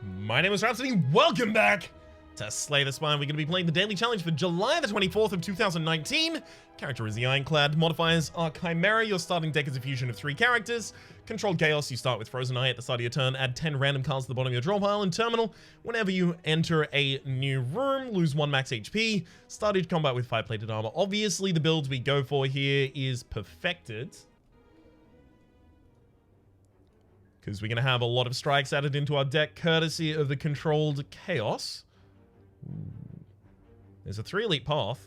My name is Rhapsody. Welcome back to Slay the Spire. We're going to be playing the daily challenge for July the 24th of 2019. Character is the Ironclad. Modifiers are Chimera. Your starting deck is a fusion of 3 characters. Controlled Chaos. You start with Frozen Eye at the start of your turn. Add 10 random cards to the bottom of your draw pile. And Terminal. Whenever you enter a new room, lose 1 max HP. Start each combat with 5 plated armor. Obviously, the build we go for here is Perfected, because we're going to have a lot of strikes added into our deck, courtesy of the Controlled Chaos. Ooh. There's a 3 elite path.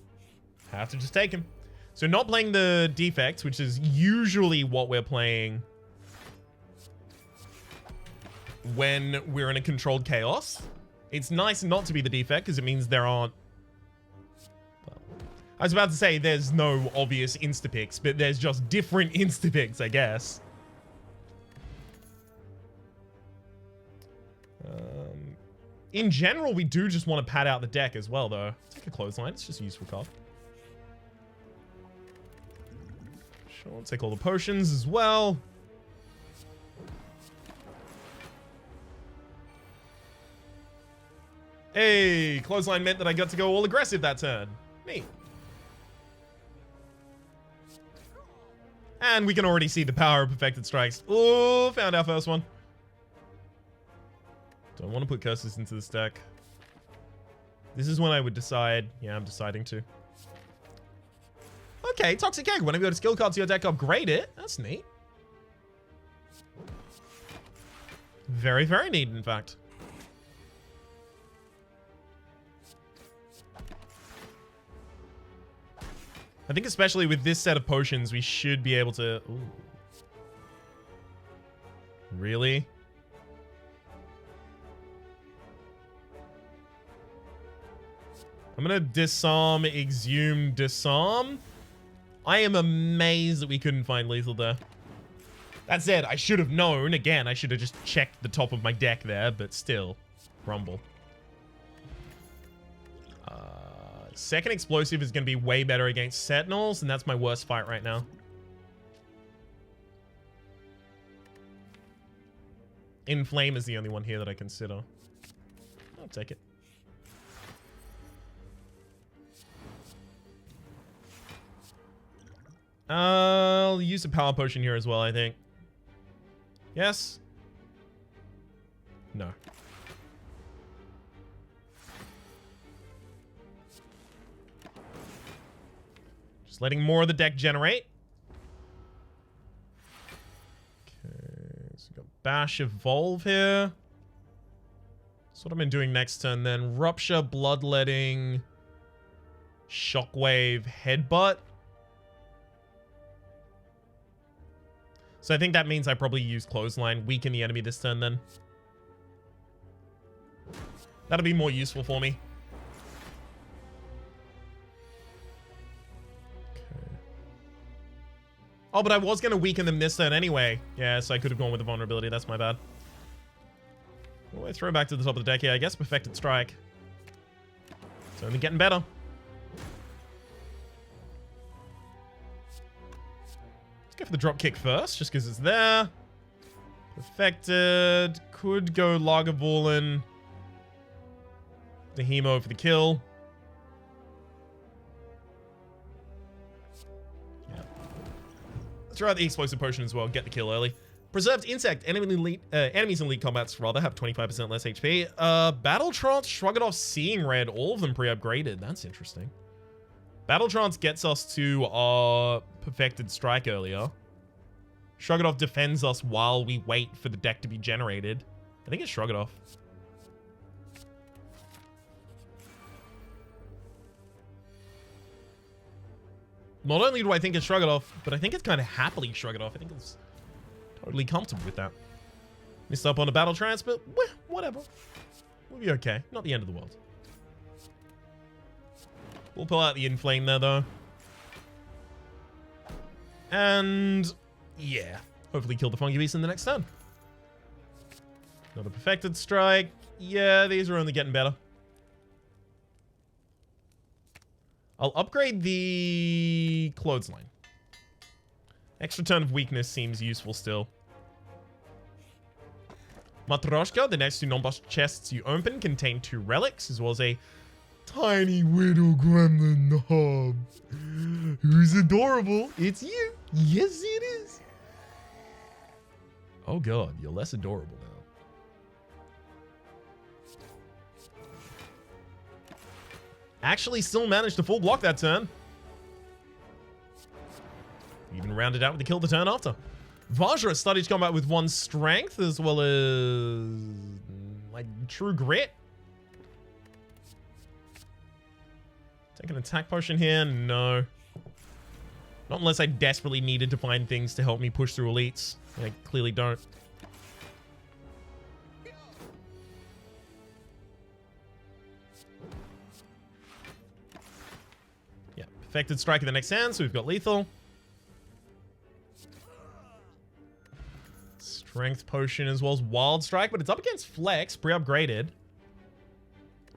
Have to just take him. So not playing the defects, which is usually what we're playing when we're in a Controlled Chaos. It's nice not to be the defect, because it means there aren't... Well, I was about to say there's no obvious insta-picks, but there's just different insta-picks, I guess. In general, we do just want to pad out the deck as well, though. Take a Clothesline. It's just a useful card. Sure, I'll take all the potions as well. Hey, Clothesline meant that I got to go all aggressive that turn. Neat. And we can already see the power of Perfected Strikes. Oh, found our first one. Don't want to put curses into this deck. This is when I would decide. Yeah, I'm deciding to. Okay, Toxic Egg. Whenever you add a skill card to your deck, upgrade it. That's neat. Very, very neat, in fact. I think especially with this set of potions, we should be able to... Ooh. Really? I'm gonna disarm, exhume, disarm. I am amazed that we couldn't find lethal there. That said, I should have known. Again, I should have just checked the top of my deck there, but still. Rumble. Second explosive is gonna be way better against Sentinels, and that's my worst fight right now. Inflame is the only one here that I consider. I'll take it. I'll use a power potion here as well, I think. Yes? No. Just letting more of the deck generate. Okay, so we've got Bash Evolve here. That's what I've been doing next turn then. Rupture, Bloodletting, Shockwave, Headbutt. So I think that means I probably use Clothesline, weaken the enemy this turn then. That'll be more useful for me. Okay. Oh, but I was going to weaken them this turn anyway. Yeah, so I could have gone with the vulnerability. That's my bad. Well, I throw back to the top of the deck here. I guess Perfected Strike. It's only getting better. Go for the drop kick first, just because it's there. Perfected. Could go Lagavulin. The Hemo for the kill. Yeah. Throw out the explosive potion as well. Get the kill early. Preserved Insect. Enemies in elite combats rather have 25% less HP. Battle Trance, Shrug It Off, Seeing Red. All of them pre-upgraded. That's interesting. Battle Trance gets us to our Perfected Strike earlier. Shrug It Off defends us while we wait for the deck to be generated. I think it's Shrug It Off. Not only do I think it's Shrug It Off, but I think it's kind of happily Shrug It Off. I think it's totally comfortable with that. Missed up on a Battle Trance, but whatever. We'll be okay. Not the end of the world. We'll pull out the Inflame there, though. And, yeah. Hopefully kill the Fungi Beast in the next turn. Another Perfected Strike. Yeah, these are only getting better. I'll upgrade the Clothesline. Extra turn of weakness seems useful still. Matryoshka. The next 2 non-boss chests you open contain 2 relics, as well as a tiny little gremlin knob. Who's adorable? It's you. Yes, it is. Oh god, you're less adorable now. Actually still managed to full block that turn. Even rounded out with the kill the turn after. Vajra started combat with 1 strength, as well as like true grit. Take an attack potion here? No. Not unless I desperately needed to find things to help me push through elites. I clearly don't. Yeah, perfected strike in the next hand, so we've got lethal. Strength potion as well as wild strike, but it's up against flex, pre-upgraded.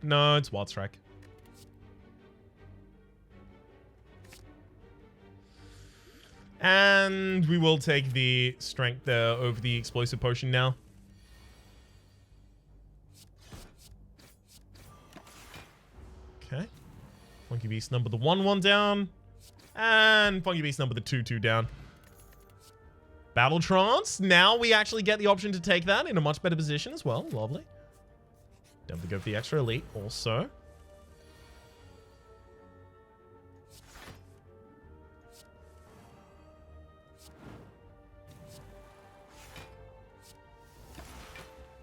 No, it's wild strike. And we will take the strength there over the explosive potion now. Okay. Funky Beast number the 1-1 down. And Funky Beast number the 2-2 down. Battle Trance. Now we actually get the option to take that in a much better position as well. Lovely. Don't have to go for the extra elite also.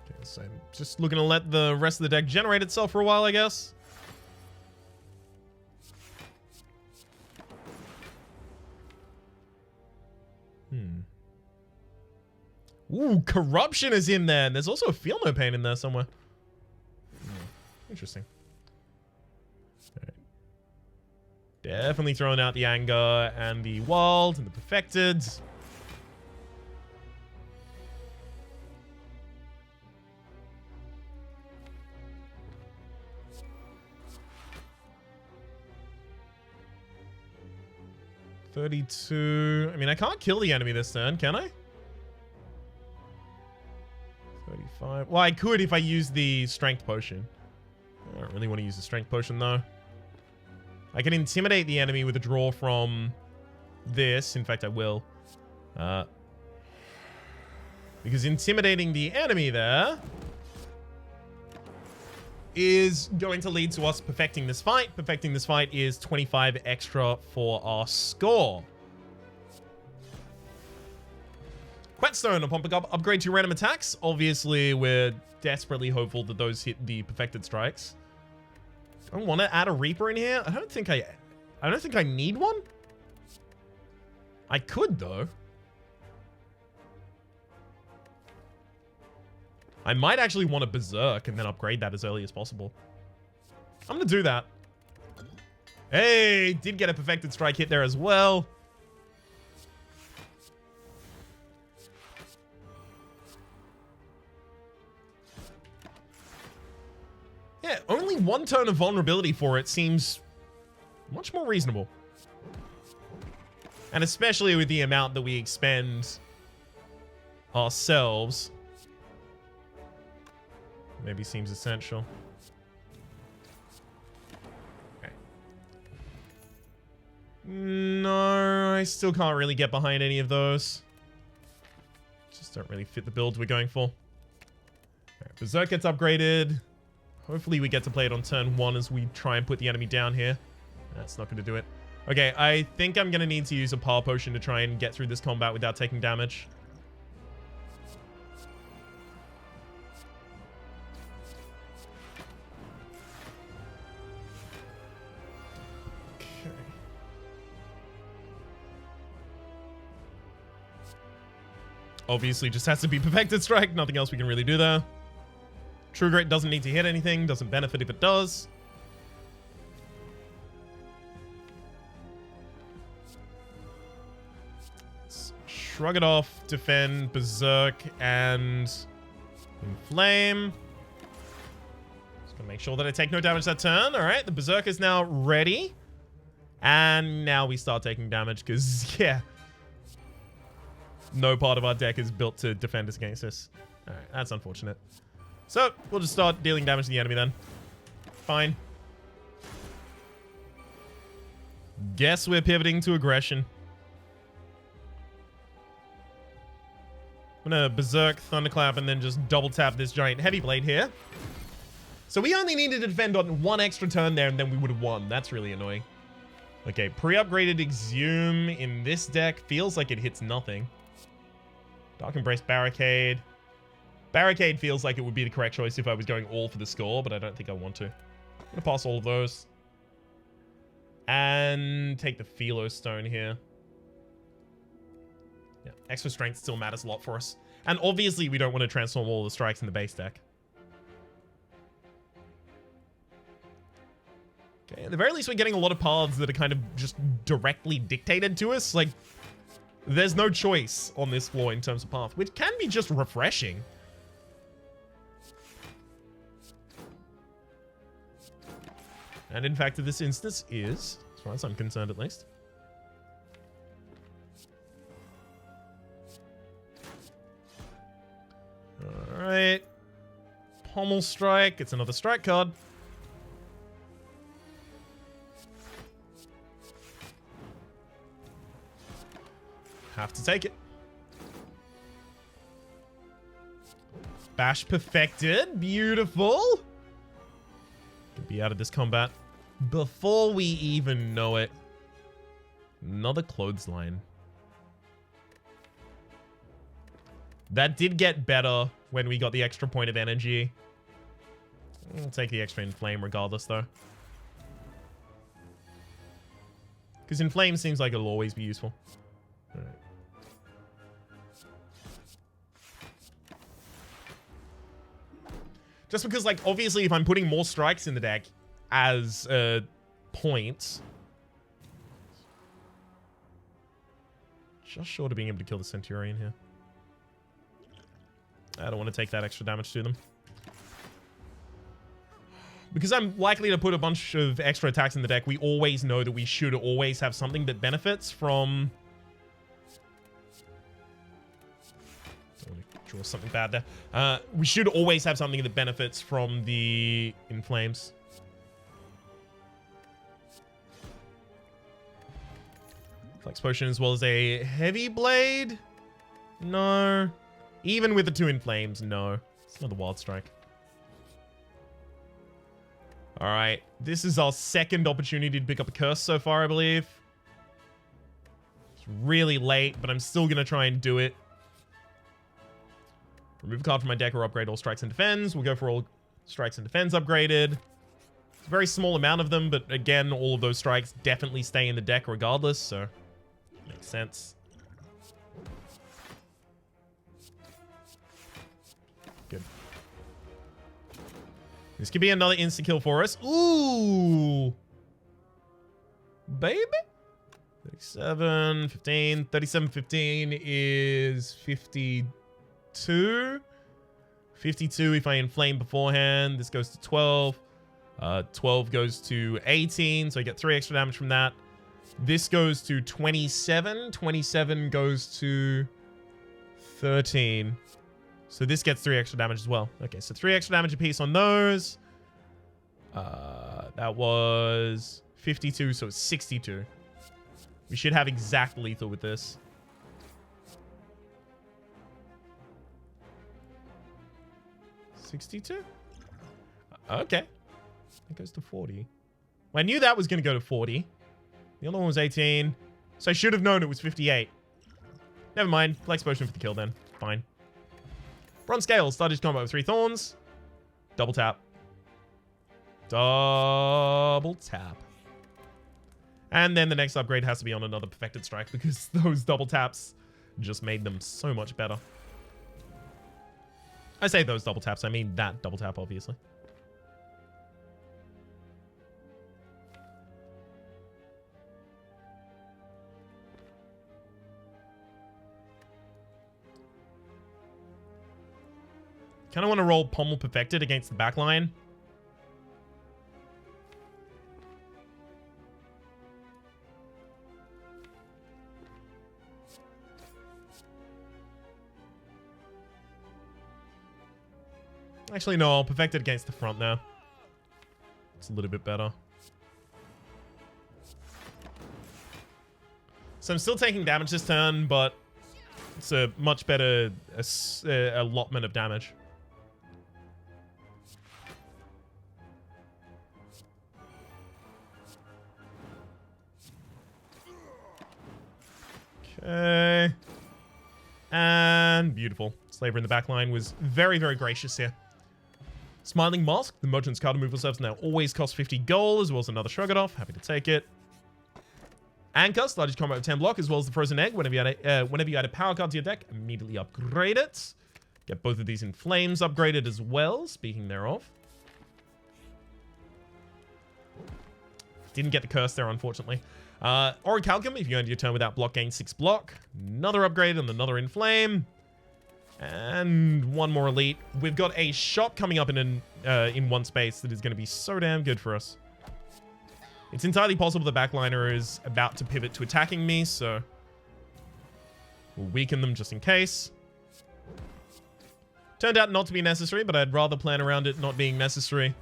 Okay, so I'm just looking to let the rest of the deck generate itself for a while, I guess. Ooh, Corruption is in there. And there's also a Feel No Pain in there somewhere. Interesting. Right. Definitely throwing out the Anger and the Wild and the Perfected. $32. I mean, I can't kill the enemy this turn, can I? 35. Well, I could if I use the strength potion. I don't really want to use the strength potion, though. I can intimidate the enemy with a draw from this. In fact, I will. Because intimidating the enemy there is going to lead to us perfecting this fight. Perfecting this fight is 25 extra for our score. Quetstone upon pickup, upgrade to random attacks. Obviously, we're desperately hopeful that those hit the perfected strikes. Do I want to add a Reaper in here? I don't think I need one. I could though. I might actually want a Berserk and then upgrade that as early as possible. I'm gonna do that. Hey, did get a perfected strike hit there as well. Yeah, only 1 turn of vulnerability for it seems much more reasonable. And especially with the amount that we expend ourselves. Maybe seems essential. Okay. No, I still can't really get behind any of those. Just don't really fit the build we're going for. Right, Berserk gets upgraded. Hopefully we get to play it on turn 1 as we try and put the enemy down here. That's not going to do it. Okay, I think I'm going to need to use a power potion to try and get through this combat without taking damage. Okay. Obviously just has to be Perfected Strike. Nothing else we can really do there. True Grit doesn't need to hit anything. Doesn't benefit if it does. Let's shrug it off, defend, Berserk, and Inflame. Just gonna make sure that I take no damage that turn. Alright, the Berserk is now ready. And now we start taking damage because, yeah, no part of our deck is built to defend us against this. Alright, that's unfortunate. So, we'll just start dealing damage to the enemy then. Fine. Guess we're pivoting to aggression. I'm gonna Berserk, Thunderclap, and then just double tap this giant heavy blade here. So we only needed to defend on one extra turn there, and then we would have won. That's really annoying. Okay, pre-upgraded Exhume in this deck feels like it hits nothing. Dark Embrace Barricade. Barricade feels like it would be the correct choice if I was going all for the score, but I don't think I want to. I'm gonna pass all of those. And take the Philo Stone here. Yeah, extra strength still matters a lot for us. And obviously we don't want to transform all the strikes in the base deck. Okay, at the very least we're getting a lot of paths that are kind of just directly dictated to us. Like, there's no choice on this floor in terms of path, which can be just refreshing. And in fact, in this instance is, as far as I'm concerned at least. Alright. Pommel Strike. It's another strike card. Have to take it. Bash perfected. Beautiful. Could be out of this combat before we even know it. Another clothesline. That did get better when we got the extra point of energy. We'll take the extra inflame regardless, though. Because inflame seems like it'll always be useful. All right. Just because, like, obviously if I'm putting more strikes in the deck as points, just short of being able to kill the Centurion here. I don't want to take that extra damage to them. Because I'm likely to put a bunch of extra attacks in the deck, we always know that we should always have something that benefits from... I want to draw something bad there. We should always have something that benefits from the Inflames. Flex Potion as well as a Heavy Blade? No. Even with the 2 Inflames, no. It's another Wild Strike. Alright. This is our second opportunity to pick up a Curse so far, I believe. It's really late, but I'm still going to try and do it. Remove a card from my deck or upgrade all Strikes and Defends. We'll go for all Strikes and Defends upgraded. It's a very small amount of them, but again, all of those strikes definitely stay in the deck regardless, so makes sense. Good. This could be another insta-kill for us. Ooh! Baby? 37, 15. 37, 15 is 52. 52 if I inflame beforehand. This goes to 12. 12 goes to 18, so I get 3 extra damage from that. This goes to 27. 27 goes to 13. So this gets 3 extra damage as well. Okay, so 3 extra damage apiece on those. That was 52, so it's 62. We should have exact lethal with this. $62? Okay. It goes to 40. Well, I knew that was going to go to 40. The other one was 18. So I should have known it was 58. Never mind. Flex Potion for the kill then. Fine. Bronze Scale. Started combat with 3 Thorns. Double tap. Double tap. And then the next upgrade has to be on another Perfected Strike because those double taps just made them so much better. I say those double taps. I mean that double tap, obviously. Kind of want to roll Pommel Perfected against the backline. Actually, no, I'll perfect it against the front now. It's a little bit better. So I'm still taking damage this turn, but it's a much better allotment of damage. Okay. And beautiful. Slaver in the back line was very, very gracious here. Smiling Mask. The merchant's card removal service now always costs 50 gold, as well as another Shrug It Off. Happy to take it. Anchor, largest combat with 10 block, as well as the Frozen Egg. Whenever you add a power card to your deck, immediately upgrade it. Get both of these in Flames upgraded as well, speaking thereof. Didn't get the curse there, unfortunately. Orichalcum, if you end your turn without block, gain 6 block. Another upgrade and another Inflame. And one more elite. We've got a shop coming up in one space that is going to be so damn good for us. It's entirely possible the backliner is about to pivot to attacking me, so we'll weaken them just in case. Turned out not to be necessary, but I'd rather plan around it not being necessary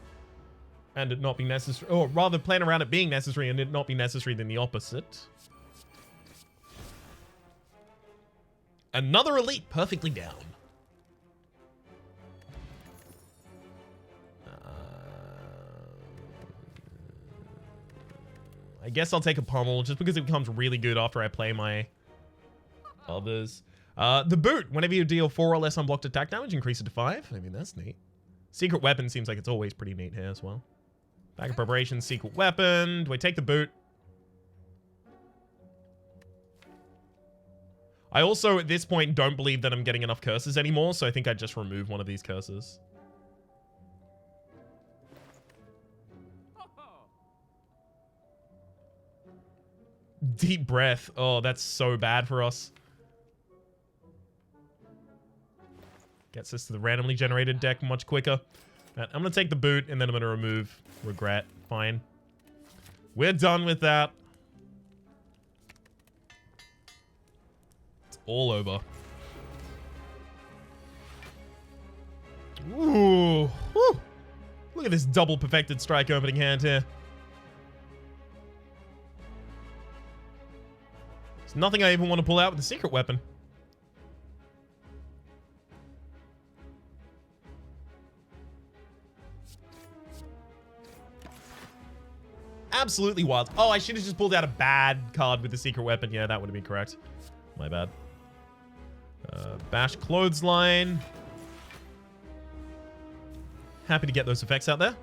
and it not be necessary, or rather plan around it being necessary and it not be necessary than the opposite. Another elite perfectly down. I guess I'll take a pummel just because it becomes really good after I play my others. The boot. Whenever you deal 4 or less unblocked attack damage, increase it to 5. I mean, that's neat. Secret weapon seems like it's always pretty neat here as well. Back of preparation, secret weapon. Do I take the boot? I also, at this point, don't believe that I'm getting enough curses anymore, so I think I'd just remove one of these curses. Deep breath. Oh, that's so bad for us. Gets us to the randomly generated deck much quicker. Right, I'm going to take the boot, and then I'm going to remove regret. Fine. We're done with that. It's all over. Ooh. Whew. Look at this double perfected strike opening hand here. There's nothing I even want to pull out with the secret weapon. Absolutely wild. Oh, I should have just pulled out a bad card with the secret weapon. Yeah, that would have been correct. My bad. Bash Clothesline. Happy to get those effects out there.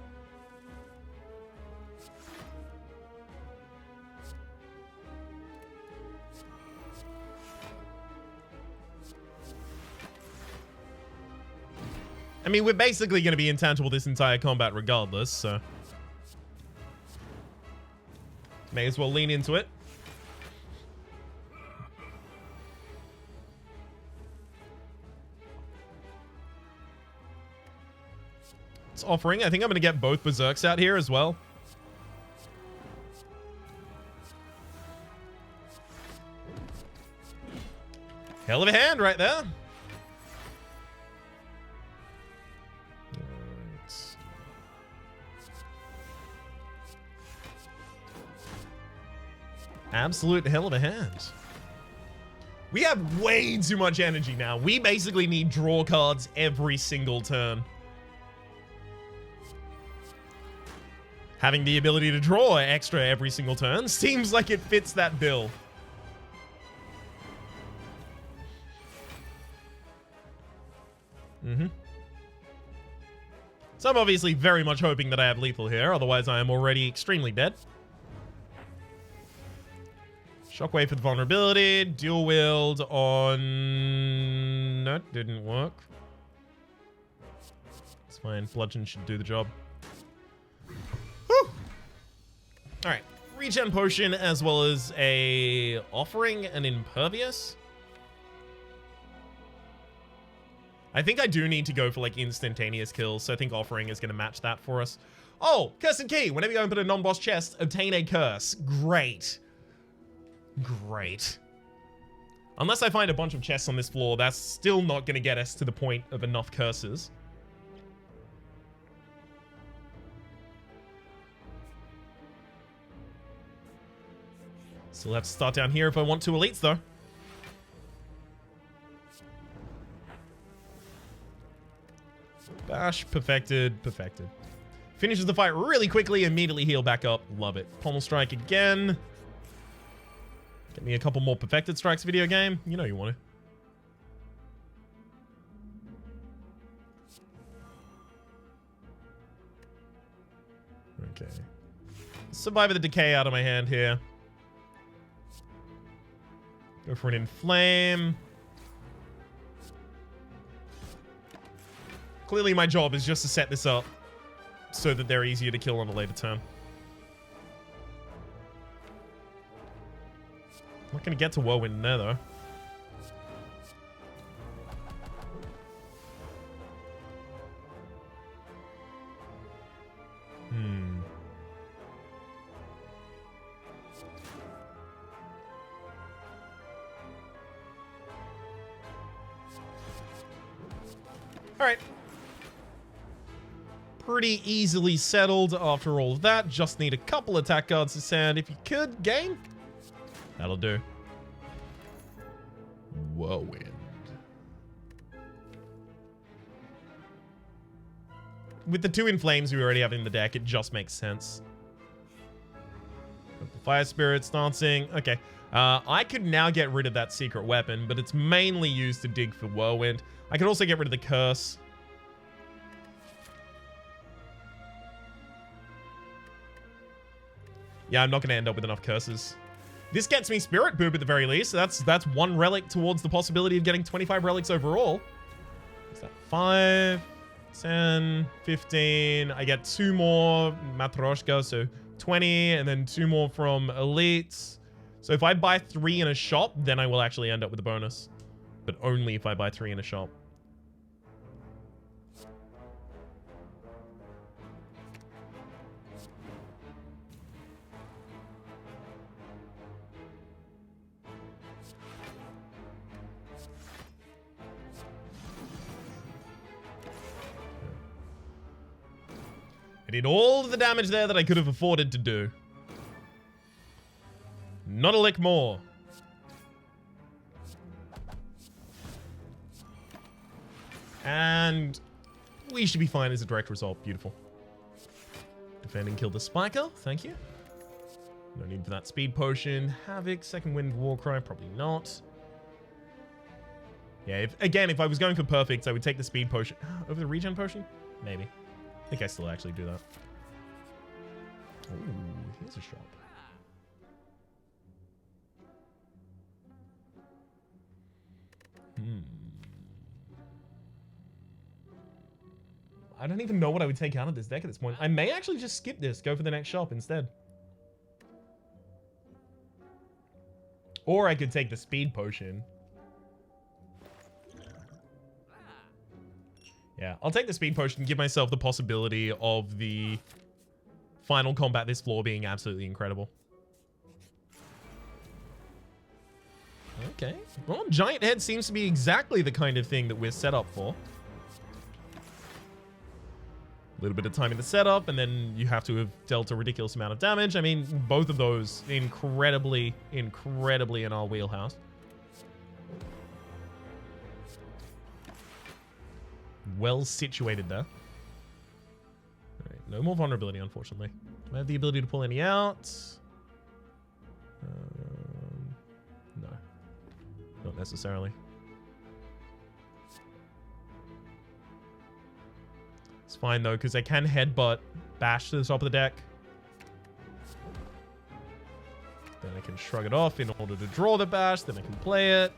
I mean, we're basically going to be intangible this entire combat regardless, so may as well lean into it. It's offering. I think I'm going to get both Berserks out here as well. Hell of a hand right there. Absolute hell of a hand. We have way too much energy now. We basically need draw cards every single turn. Having the ability to draw extra every single turn seems like it fits that bill. So I'm obviously very much hoping that I have lethal here, otherwise I am already extremely dead. Shockwave for the vulnerability. Dual wield on... That didn't work. It's fine. Bludgeon should do the job. Whew. Alright. Regen potion as well as a offering and impervious. I think I do need to go for like instantaneous kills, so I think offering is going to match that for us. Oh, Cursed Key. Whenever you open a non-boss chest, obtain a curse. Great. Great. Unless I find a bunch of chests on this floor, that's still not going to get us to the point of enough curses. Still have to start down here if I want 2 elites, though. Bash, perfected, perfected. Finishes the fight really quickly, immediately heal back up. Love it. Pommel strike again. Get me a couple more perfected strikes, video game. You know you want to. Okay. Survivor the Decay out of my hand here. Go for an Inflame. Clearly my job is just to set this up so that they're easier to kill on a later turn. I'm not going to get to Whirlwind there, though. Alright. Pretty easily settled after all of that. Just need a couple attack cards to sand. If you could, game. That'll do. Whirlwind. With the 2 Inflames we already have in the deck, it just makes sense. The Fire Spirit's dancing. Okay. I could now get rid of that secret weapon, but it's mainly used to dig for Whirlwind. I could also get rid of the Curse. Yeah, I'm not going to end up with enough curses. This gets me Spirit Boob at the very least. So that's 1 relic towards the possibility of getting 25 relics overall. Is that 5, 10, 15? I get 2 more Matryoshka, so 20, and then 2 more from elites. So if I buy 3 in a shop, then I will actually end up with a bonus. But only if I buy 3 in a shop. I did all of the damage there that I could have afforded to do. Not a lick more. And we should be fine as a direct result. Beautiful. Defending killed the Spiker. Thank you. No need for that speed potion. Havoc, Second Wind, Warcry. Probably not. Yeah, if I was going for perfects, I would take the speed potion. Over the regen potion? Maybe. I think I still actually do that. Ooh, here's a shop. I don't even know what I would take out of this deck at this point. I may actually just skip this, go for the next shop instead. Or I could take the speed potion. Yeah, I'll take the speed potion and give myself the possibility of the final combat this floor being absolutely incredible. Okay. Well, Giant Head seems to be exactly the kind of thing that we're set up for. A little bit of time in the setup, and then you have to have dealt a ridiculous amount of damage. I mean, both of those incredibly in our wheelhouse. Well situated there. Alright, no more vulnerability, unfortunately. Do I have the ability to pull any out? No. Not necessarily. It's fine, though, because I can headbutt Bash to the top of the deck. Then I can shrug it off in order to draw the Bash. Then I can play it.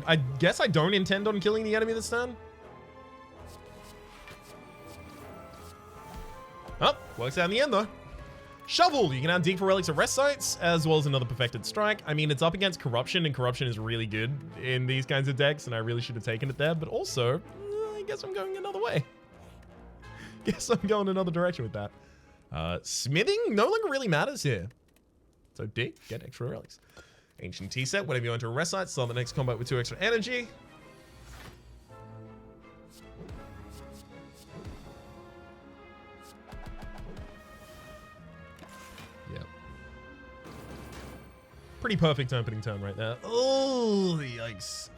I guess I don't intend on killing the enemy this turn. Oh, works out in the end, though. Shovel! You can now dig for relics at rest sites, as well as another perfected strike. I mean, it's up against Corruption, and Corruption is really good in these kinds of decks, and I really should have taken it there. But also, I guess I'm going another way. Guess I'm going another direction with that. Smithing no longer really matters here. So dig, get extra relics. Ancient Tea set. Whenever you enter a rest site, start the next combat with 2 extra energy. Yep. Pretty perfect opening turn right there. Oh, yikes.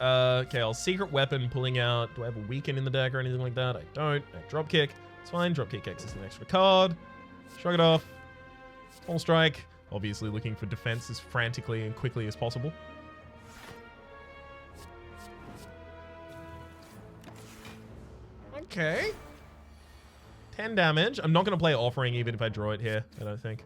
Okay, I'll secret weapon, pulling out. Do I have a weaken in the deck or anything like that? I don't. Drop kick. It's fine. Drop kick X is an extra card. Shrug it off. Full strike. Obviously looking for defense as frantically and quickly as possible. Okay. 10 damage. I'm not going to play Offering even if I draw it here, I don't think.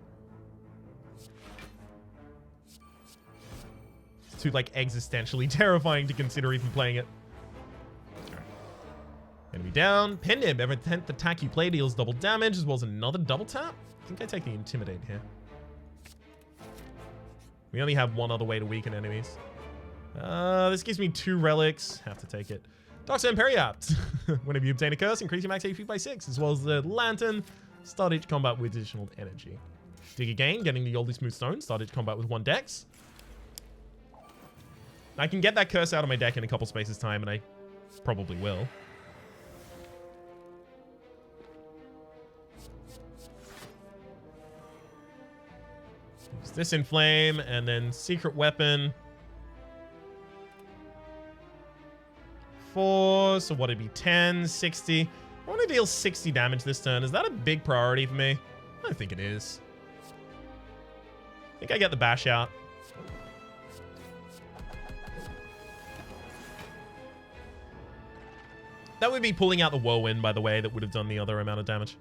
It's too, like, existentially terrifying to consider even playing it. Enemy down. Pendib. Every 10th attack you play deals double damage as well as another double tap. I think I take the Intimidate here. We only have one other way to weaken enemies. This gives me 2 relics. Have to take it. Darkstone Periapt. Whenever you obtain a curse, increase your max HP by 6, as well as the Lantern. Start each combat with additional energy. Dig again, getting the Oldie Smooth Stone. Start each combat with 1 dex. I can get that curse out of my deck in a couple spaces time, and I probably will. Use this Inflame, and then Secret Weapon. 4, so what would it be? 10, 60. I want to deal 60 damage this turn. Is that a big priority for me? I don't think it is. I think I get the bash out. That would be pulling out the Whirlwind, by the way, that would have done the other amount of damage.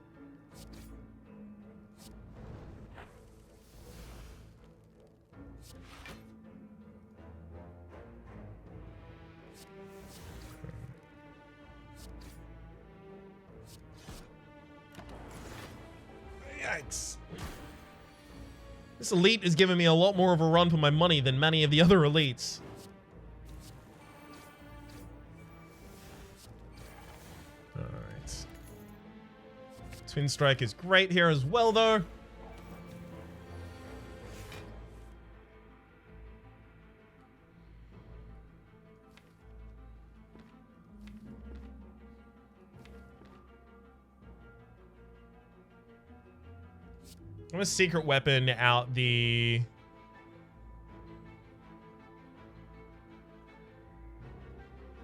Yikes. This elite is giving me a lot more of a run for my money than many of the other elites. Alright. Twin Strike is great here as well, though. I'm gonna Secret Weapon out the...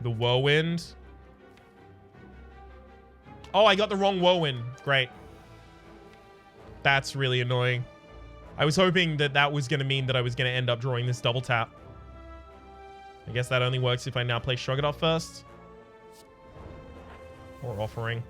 Whirlwind. Oh, I got the wrong Whirlwind. Great. That's really annoying. I was hoping that that was gonna mean that I was gonna end up drawing this double tap. I guess that only works if I now play Shrug It Off first. Or Offering.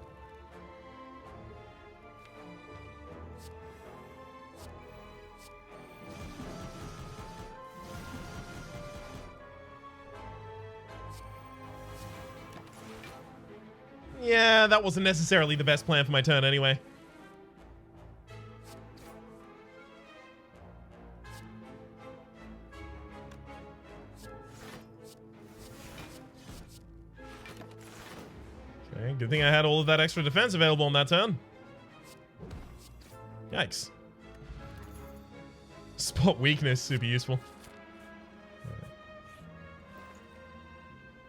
Yeah, that wasn't necessarily the best plan for my turn anyway. Okay, good thing I had all of that extra defense available on that turn. Yikes. Spot weakness, super useful.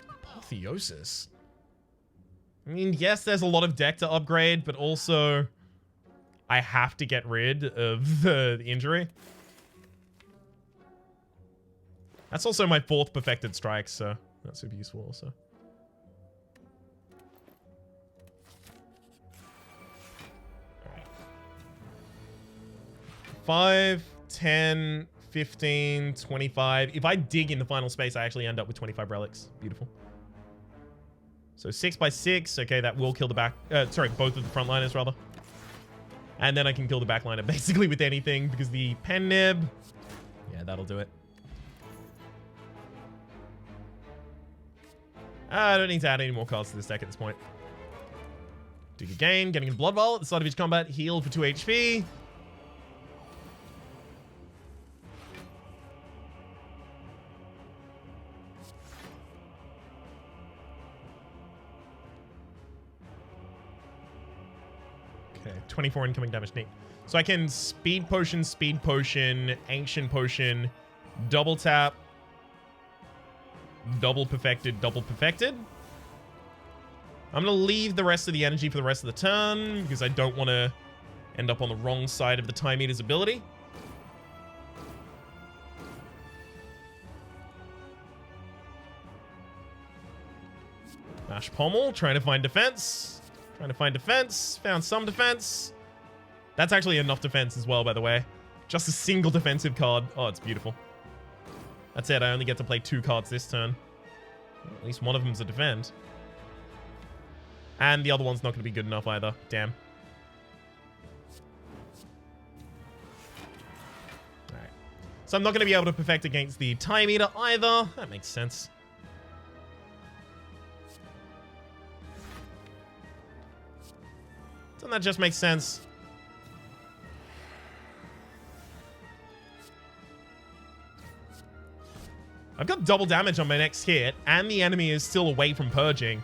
Apotheosis. I mean, yes, there's a lot of deck to upgrade, but also I have to get rid of the injury. That's also my 4th perfected strike, so that's super useful also. Alright. 5, 10, 15, 25. If I dig in the final space, I actually end up with 25 relics. Beautiful. So 6 by 6. Okay, that will kill the back... sorry, both of the frontliners, rather. And then I can kill the backliner basically with anything because the pen nib... Yeah, that'll do it. I don't need to add any more cards to this deck at this point. Dig again, getting a Blood Vial at the start of each combat. Heal for 2 HP. Okay, 24 incoming damage, neat. So I can Speed Potion, Ancient Potion, Double Tap, Double perfected, double perfected. I'm going to leave the rest of the energy for the rest of the turn because I don't want to end up on the wrong side of the Time Eater's ability. Mash Pommel, trying to find defense. Trying to find defense. Found some defense. That's actually enough defense as well, by the way. Just a single defensive card. Oh, it's beautiful. That's it. I only get to play 2 cards this turn. At least one of them's a defend. And the other one's not going to be good enough either. Damn. Alright. So I'm not going to be able to perfect against the Time Eater either. That makes sense. Doesn't that just make sense? I've got double damage on my next hit, and the enemy is still away from purging.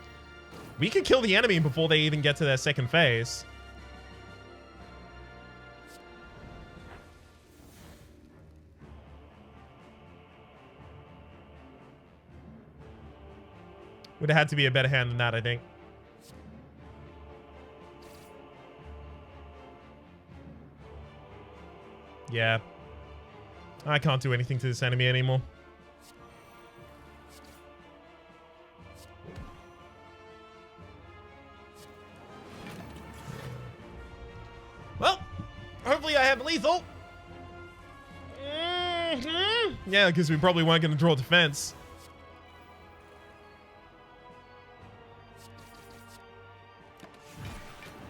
We could kill the enemy before they even get to their second phase. Would have had to be a better hand than that, I think. Yeah. I can't do anything to this enemy anymore. Well, hopefully I have lethal. Yeah, because we probably weren't going to draw defense.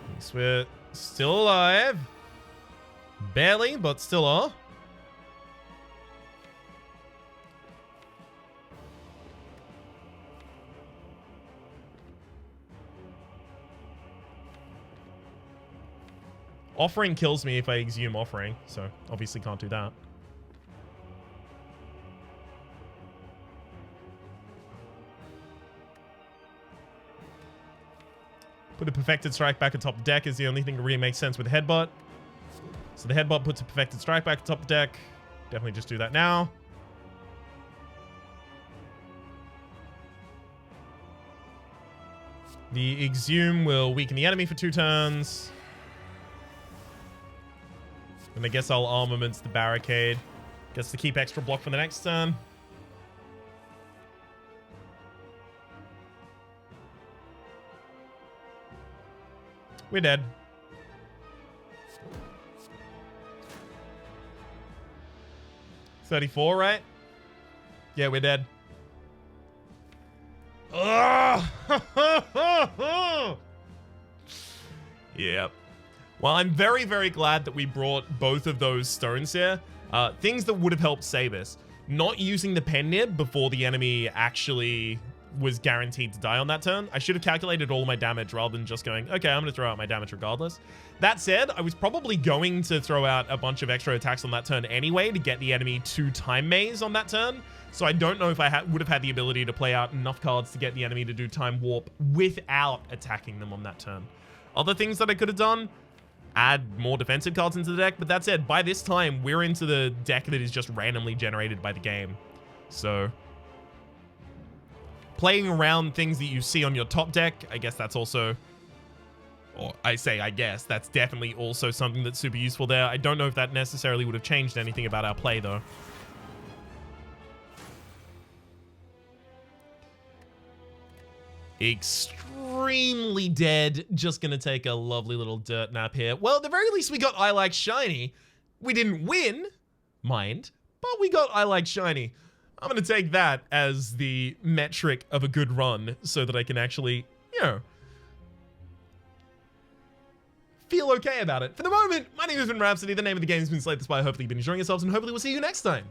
At least we're still alive. Barely, but still are. Offering kills me if I exhume offering, so obviously can't do that. Put a perfected strike back atop the deck is the only thing that really makes sense with headbutt. So the headbutt puts a perfected strike back atop the deck. Definitely just do that now. The exhume will weaken the enemy for 2 turns. And I guess I'll armaments the barricade. Gets to keep extra block for the next turn. We're dead. $34, right? Yeah, we're dead. Yep. Well, I'm very, very glad that we brought both of those stones here. Things that would have helped save us. Not using the pen nib before the enemy actually was guaranteed to die on that turn. I should have calculated all my damage rather than just going, okay, I'm going to throw out my damage regardless. That said, I was probably going to throw out a bunch of extra attacks on that turn anyway to get the enemy to Time Maze on that turn. So I don't know if I would have had the ability to play out enough cards to get the enemy to do Time Warp without attacking them on that turn. Other things that I could have done, add more defensive cards into the deck. But that said, by this time, we're into the deck that is just randomly generated by the game. So playing around things that you see on your top deck, I guess that's also, or I guess, that's definitely also something that's super useful there. I don't know if that necessarily would have changed anything about our play, though. Extremely dead. Just gonna take a lovely little dirt nap here. Well, at the very least, we got I Like Shiny. We didn't win, mind, but we got I Like Shiny. I'm gonna take that as the metric of a good run so that I can actually, you know, feel okay about it. For the moment, my name has been Rhapsody. The name of the game has been Slay the Spire. Hopefully you've been enjoying yourselves, and hopefully we'll see you next time.